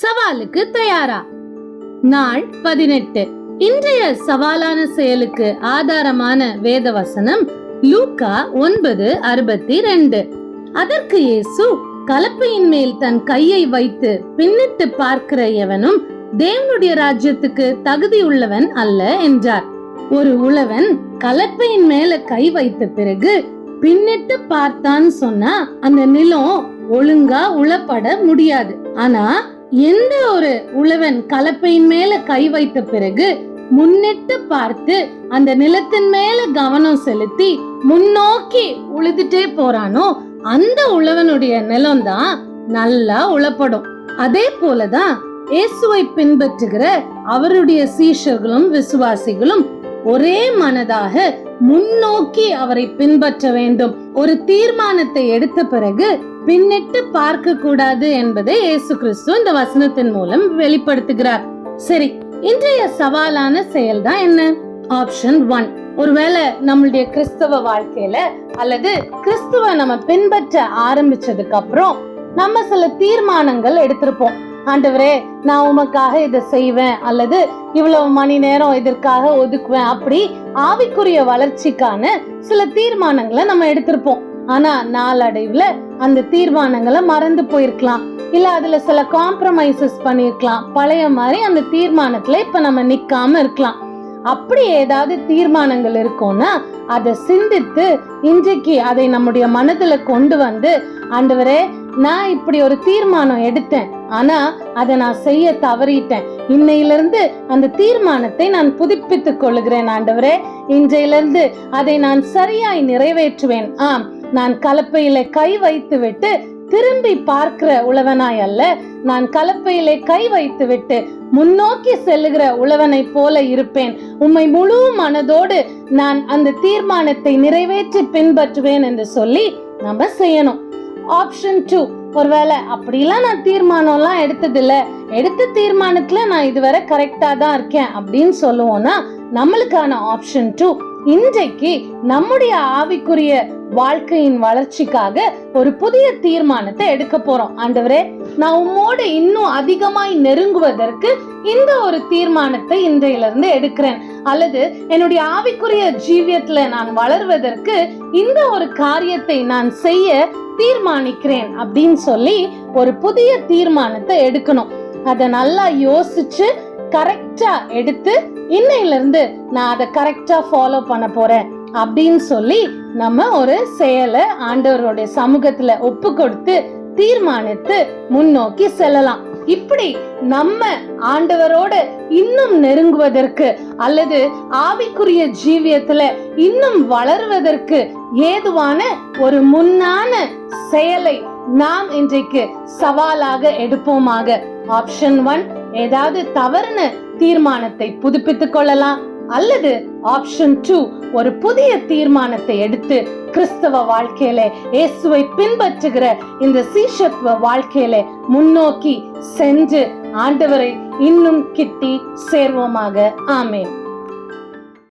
சவாலுக்கு தயாரா? நாள் 18. இன்றைய சவாலான செயலுக்கு ஆதாரமான வேத வசனம் லூக்கா 9:62. அதற்கு இயேசு, கலப்பையின் மேல் தன் கையை வைத்து பின்னிட்டு பார்க்கிற எவனும் தேவனுடைய ராஜ்யத்துக்கு தகுதியுள்ளவன் அல்ல என்றார். ஒரு உழவன் கலப்பையின் மேல கை வைத்த பிறகு பின்னிட்டு பார்த்தான்னு சொன்னா அந்த நிலம் ஒழுங்கா உழப்பட முடியாது. ஆனா எந்த ஒரு உழவன் கலப்பையின் மேல கை வைத்த பிறகு முன்னிட்டு பார்த்து அந்த நிலத்தின் மேல கவனம் செலுத்தி முன்னோக்கி உழுதுட்டே போறானோ அந்த உழவனுடைய நிலம் தான் நல்லா உழப்படும். அதே போலதான் இயேசுவை பின்பற்றுகிற அவருடைய சீஷர்களும் விசுவாசிகளும் ஒரே மனதாக முன்னோக்கி அவரை பின்பற்ற வேண்டும். ஒரு தீர்மானத்தை எடுத்த பிறகு பின்னிட்டு பார்க்க கூடாது என்பதை இயேசு கிறிஸ்து இந்த வசனத்தின் மூலம் வெளிப்படுத்துகிறார். சரி, இன்றைய சவாலான செயல் தான் என்ன? ஆப்ஷன் 1. ஒருவேளை நம்மளுடைய கிறிஸ்தவ வாழ்க்கையில அல்லது கிறிஸ்துவ நம்ம பின்பற்ற ஆரம்பிச்சதுக்கு அப்புறம் நம்ம சில தீர்மானங்கள் எடுத்திருப்போம். ஆண்டவரே, நான் உமக்காக இதை செய்வேன் அல்லது இவ்வளவு மணி நேரம் இதற்காக ஒதுக்குவேன், அப்படி ஆவிக்குரிய வளர்ச்சிக்கான சில தீர்மானங்களை நம்ம எடுத்திருப்போம். ஆனா நாளடைவுல அந்த தீர்மானங்களை மறந்து போயிருக்கலாம், இல்ல அதுல சில காம்ப்ரமைசஸ் பண்ணிருக்கலாம். பழைய மாதிரி அந்த தீர்மானத்துல இப்ப நம்ம நிக்காம இருக்கலாம். அப்படி ஏதாவது தீர்மானங்கள் இருக்கும்னா அதை சிந்தித்து இன்றைக்கு அதை நம்முடைய மனதுல கொண்டு வந்து, ஆண்டவரே, நான் இப்படி ஒரு தீர்மானம் எடுத்தேன், ஆனா அதை நான் செய்ய தவறிட்டேன். இன்னையிலிருந்து அந்த தீர்மானத்தை நான் புதுப்பித்துக் கொள்ளுகிறேன். ஆண்டவரே, இன்றையிலிருந்து அதை நான் சரியாய் நிறைவேற்றுவேன். நான் கலப்பையில கை வைத்து விட்டு திரும்பி பார்க்கிற உழவனாய் அல்ல, நான் கலப்பையிலே கை வைத்து விட்டு முன்னோக்கி செல்லுகிற உழவனை போல இருப்பேன். உம்மை முழு மனதோடு நான் அந்த தீர்மானத்தை நிறைவேற்றி பின்பற்றுவேன் என்று சொல்லி நம்ம செய்யணும். ஆப்ஷன் 2, ஒருவேளை அப்படிலாம் நான் தீர்மானம்லாம் எடுத்ததில்ல, எடுத்த தீர்மானத்துல நான் இதுவரை கரெக்டா தான் இருக்கேன் அப்படின்னு சொல்லுவோம்னா நம்மளுக்கான ஆப்ஷன் 2, இன்றைக்கு நம்முடைய ஆவிக்குரிய வாழ்க்கையின் வளர்ச்சிக்காக ஒரு புதிய தீர்மானத்தை எடுக்க போறோம். ஆண்டவரே, நான் உம்மோடு இன்னும் அதிகமாய் நெருங்குவதற்கு இந்த ஒரு தீர்மானத்தை இன்றையிலிருந்து எடுக்கிறேன், அல்லது என்னுடைய ஆவிக்குரிய ஜீவியத்துல நான் வளர்வதற்கு இந்த ஒரு காரியத்தை நான் செய்ய தீர்மானிக்கிறேன் அப்படின்னு சொல்லி ஒரு புதிய தீர்மானத்தை எடுக்கணும். அதை நல்லா யோசிச்சு கரெக்டா எடுத்து இன்னையிலிருந்து நான் அதை கரெக்டா ஃபாலோ பண்ண போறேன் அப்படின்னு சொல்லி நம்ம ஒரு செயலை ஆண்டவருடைய சமூகத்துல ஒப்பு கொடுத்து தீர்மானித்து முன்னோக்கி செல்லலாம். இப்படி நம்ம ஆண்டவரோட இன்னும் நெருங்குவதற்கு அல்லது ஆவிக்குரிய ஜீவியத்துல இன்னும் வளருவதற்கு ஏதுவான ஒரு முன்னான செயலை நாம் இன்றைக்கு சவாலாக எடுப்போமாக. ஆப்ஷன் 1, ஏதாவது தவறுன தீர்மானத்தை புதுப்பித்துக் கொள்ளலாம், அல்லது ஆப்ஷன் 2, ஒரு புதிய தீர்மானத்தை எடுத்து கிறிஸ்தவ வாழ்க்கையில இயேசுவை பின்பற்றுகிற இந்த சீஷத்துவ வாழ்க்கையில முன்னோக்கி சென்று ஆண்டவரை இன்னும் கிட்டி சேர்வோமாக. ஆமென்.